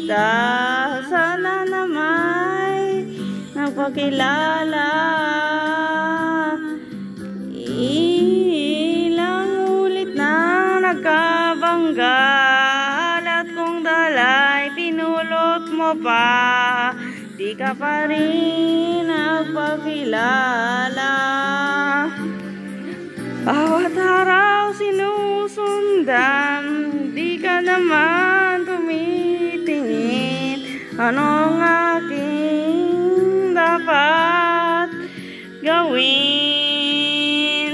Dahil sana na may nagpakilala. Ilang ulit na nagkabanggal, at kung dalay pinulot mo pa, di ka pa rin nagpakilala. Bawat araw sinusundan, di ka naman tumitingin. Anong aking dapat gawin?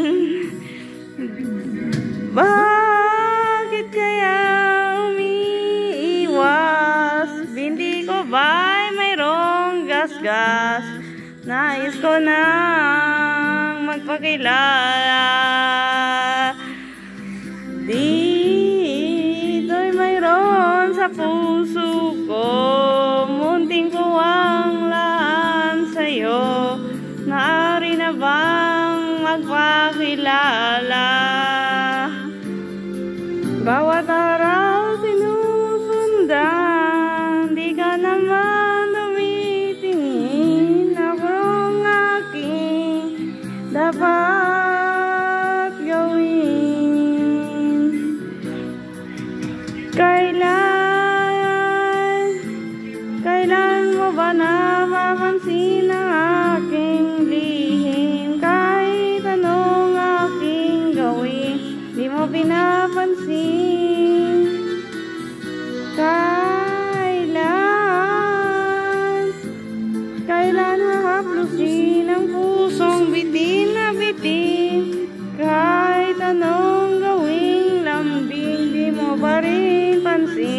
Bakit kaya umiiwas? Binti ko ba'y mayroong gasgas? Nais ko nang magpakilala. Dito'y mayroon sa puso ko, munting puwang laan sa'yo. Maaari na bang magpakilala? Bawat araw sinusundan, di ka naman tumitingin. Anong aking dapat gawin? Kailan mo ba napapansin ang aking lihim? Kahit anong aking gawin, di mo pinapansin. Kailan hahaplusin ang pusong bitin na bitin? Kahit anong gawing lambing, di mo pa rin pansin.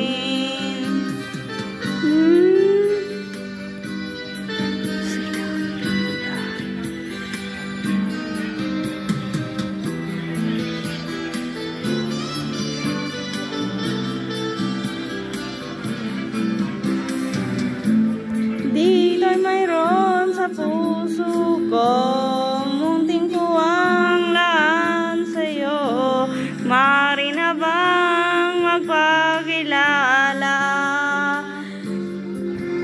Dito'y mayroon sa puso ko, munting puwang laan sa'yo. Maaari na bang magpakilala?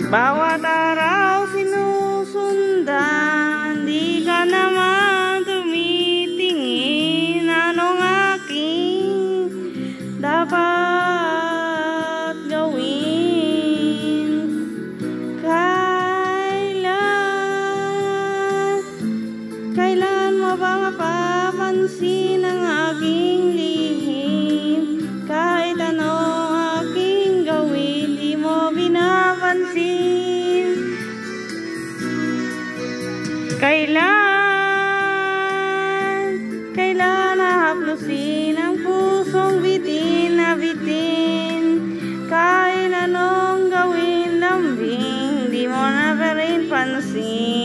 Bawat araw sinusundan, di ka naman tumitingin. Anong aking dapat gawin? Kailan mo ba mapapansin ang aking lihim? Kahit anong aking gawin, di mo pinapansin. Kailan hahaplusin ang pusong bitin na bitin? Kahit anong gawin lambing, di mo na pa rin pansin.